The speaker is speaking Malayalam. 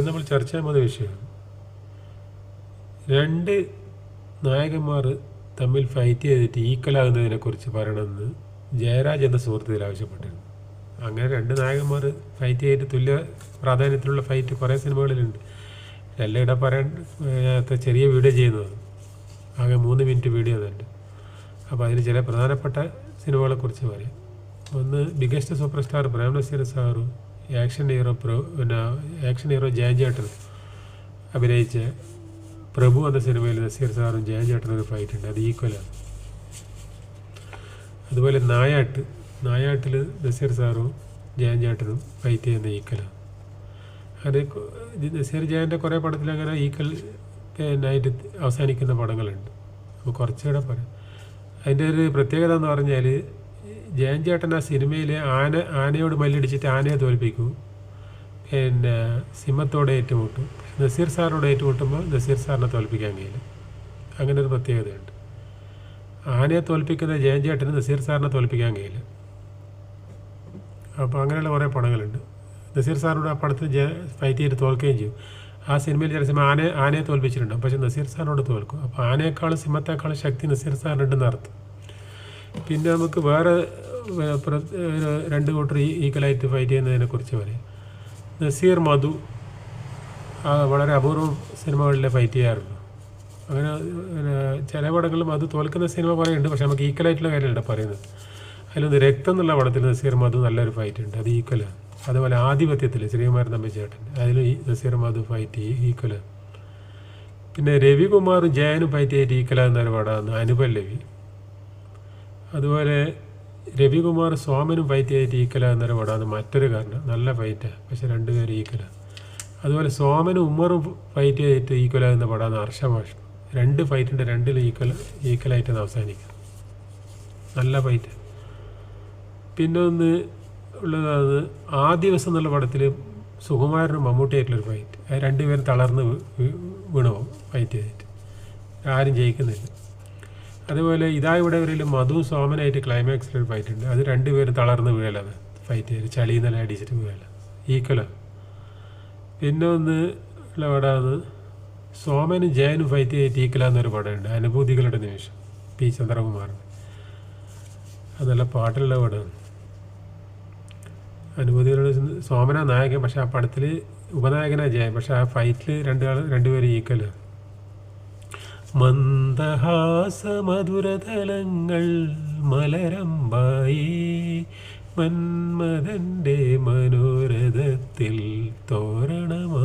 നമ്മൾ ചർച്ച ചെയ്യാൻ പോകുന്ന വിഷയം, രണ്ട് നായകന്മാർ തമ്മിൽ ഫൈറ്റ് ചെയ്തിട്ട് ഈക്വലാകുന്നതിനെക്കുറിച്ച് പറയണമെന്ന് ജയരാജ് എന്ന സുഹൃത്തുക്കൾ ആവശ്യപ്പെട്ടിരുന്നു. അങ്ങനെ രണ്ട് നായകന്മാർ ഫൈറ്റ് ചെയ്തിട്ട് തുല്യ പ്രാധാന്യത്തിലുള്ള ഫൈറ്റ് കുറേ സിനിമകളിലുണ്ട്. എല്ലായിടെ പറയാൻ ചെറിയ വീഡിയോ ചെയ്യുന്നത്, ആകെ 3 മിനിറ്റ് വീഡിയോ തന്നെ. അപ്പോൾ അതിൽ ചില പ്രധാനപ്പെട്ട സിനിമകളെക്കുറിച്ച് പറയാം. ഒന്ന്, biggest super star Prem Nazir സാറും ആക്ഷൻ ഹീറോ ജയൻ ചേട്ടനും അഭിനയിച്ച പ്രഭു എന്ന സിനിമയിൽ നസീർ സാറും ജയൻ ചേട്ടനും ഒരു ഫൈറ്റ് ഉണ്ട്, അത് ഈക്വലാണ്. അതുപോലെ നായാട്ടിൽ നസീർ സാറും ജയൻ ചേട്ടനും ഫൈറ്റ് ചെയ്യുന്ന ഈക്വലാണ്. അത് നസീർ ജയൻ്റെ കുറേ പടത്തിൽ അങ്ങനെ ഈക്വൽ ആയിട്ട് അവസാനിക്കുന്ന പടങ്ങളുണ്ട്. അപ്പോൾ കുറച്ചുകൂടെ പറയാം. അതിൻ്റെ ഒരു പ്രത്യേകത എന്ന് പറഞ്ഞാൽ, ജയൻ ചേട്ടൻ ആ സിനിമയിൽ ആനയോട് മല്ലിടിച്ചിട്ട് ആനയെ തോൽപ്പിക്കും, പിന്നെ സിംഹത്തോടെ ഏറ്റുമുട്ടും. നസീർ സാറിനോട് ഏറ്റുമുട്ടുമ്പോൾ നസീർ സാറിനെ തോൽപ്പിക്കാൻ കഴിയില്ല. അങ്ങനെ ഒരു പ്രത്യേകതയുണ്ട്. ആനയെ തോൽപ്പിക്കുന്ന ജയൻ ചേട്ടന് നസീർ സാറിനെ തോൽപ്പിക്കാൻ കഴിയില്ല. അപ്പോൾ അങ്ങനെയുള്ള കുറേ പടങ്ങളുണ്ട്. നസീർ സാറിനോട് ആ പടത്തിൽ ഫൈറ്റ് ചെയ്ത് തോൽക്കുകയും ചെയ്യും. ആ സിനിമയിൽ ചില സിനിമ ആനയെ തോൽപ്പിച്ചിട്ടുണ്ടാകും, പക്ഷേ നസീർ സാറിനോട് തോൽക്കും. അപ്പോൾ ആനയേക്കാളും സിംഹത്തേക്കാളും ശക്തി നസീർ സാറിനുണ്ടെന്ന് അർത്ഥം. പിന്നെ നമുക്ക് വേറെ 2 കൂട്ടർ ഈക്വലായിട്ട് ഫൈറ്റ് ചെയ്യുന്നതിനെക്കുറിച്ച് പറയാം. നസീർ മധു വളരെ അപൂർവം സിനിമകളിലെ ഫൈറ്റ് ചെയ്യാറുള്ളൂ. അങ്ങനെ ചില പടങ്ങളിൽ മധു തോൽക്കുന്ന സിനിമ കുറേ ഉണ്ട്, പക്ഷേ നമുക്ക് ഈക്വലായിട്ടുള്ള കാര്യമല്ല പറയുന്നത്. അതിലൊന്ന് രക്തം എന്നുള്ള പടത്തിൽ നസീർ മധു നല്ലൊരു ഫൈറ്റ് ഉണ്ട്, അത് ഈക്വലാണ്. അതുപോലെ ആധിപത്യത്തിൽ ശ്രീകുമാരൻ തമ്പിച്ചേട്ടൻ, അതിൽ നസീർ മധു ഫൈറ്റ് ഈക്വലാണ്. പിന്നെ രവികുമാറും ജയനും ഫൈറ്റ് ചെയ്തിട്ട് ഈക്വലാകുന്ന ഒരു പടമാണ് അനുപല്ലവി. അതുപോലെ രവികുമാർ സോമനും ഫൈറ്റ് ചെയ്തിട്ട് ഈക്വലാകുന്നൊരു പടമാണ് മറ്റൊരു കാരണം, നല്ല ഫൈറ്റാണ്, പക്ഷെ 2 പേരും ഈക്വലാണ്. അതുപോലെ സോമനും ഉമ്മറും ഫൈറ്റ് ചെയ്തിട്ട് ഈക്വലാകുന്ന പടമാണ് ഹർഷഭാഷണം. 2 ഫൈറ്റിൻ്റെ 2 ഈക്വലായിട്ടാണ് അവസാനിക്കുക, നല്ല ഫൈറ്റ്. പിന്നെ ഒന്ന് ഉള്ളതാണ് ആ ദിവസം എന്നുള്ള പടത്തിൽ സുകുമാരനും മമ്മൂട്ടിയായിട്ടുള്ളൊരു ഫൈറ്റ്. അത് 2 പേരും തളർന്ന് വീണു പോകും ഫൈറ്റ് ചെയ്തിട്ട്, ആരും ജയിക്കുന്നില്ല. അതുപോലെ ഇവിടെ വരെയും മധു സോമനായിട്ട് ക്ലൈമാക്സിലൊരു ഫൈറ്റ് ഉണ്ട്, അത് 2 പേരും തളർന്ന് വീഴലാണ് ഫൈറ്റ് ചെയ്ത്, ചളിന്നെല്ലാം അടിച്ചിട്ട് വീഴല, ഈക്വലാണ്. പിന്നെ ഒന്ന് ഉള്ള പടമാണ് സോമനും ജയനും ഫൈറ്റ് ചെയ്തിട്ട് ഈക്വലാന്നൊരു പടമുണ്ട്, അനുഭൂതികളുടെ നിമിഷം, പി ചന്ദ്രകുമാറിന്. അത് നല്ല പാട്ടുള്ള പടമാണ്. അനുഭൂതികളുടെ സോമന നായകൻ, പക്ഷെ ആ പടത്തിൽ ഉപനായകനാണ് ജയൻ, പക്ഷെ ആ ഫൈറ്റിൽ 2 പേരും ഈക്വലാണ്. മന്ദഹാസമധുരതലങ്ങൾ മലരമ്പായി മന്മഥൻ്റെ മനോരഥത്തിൽ തോരണമായി.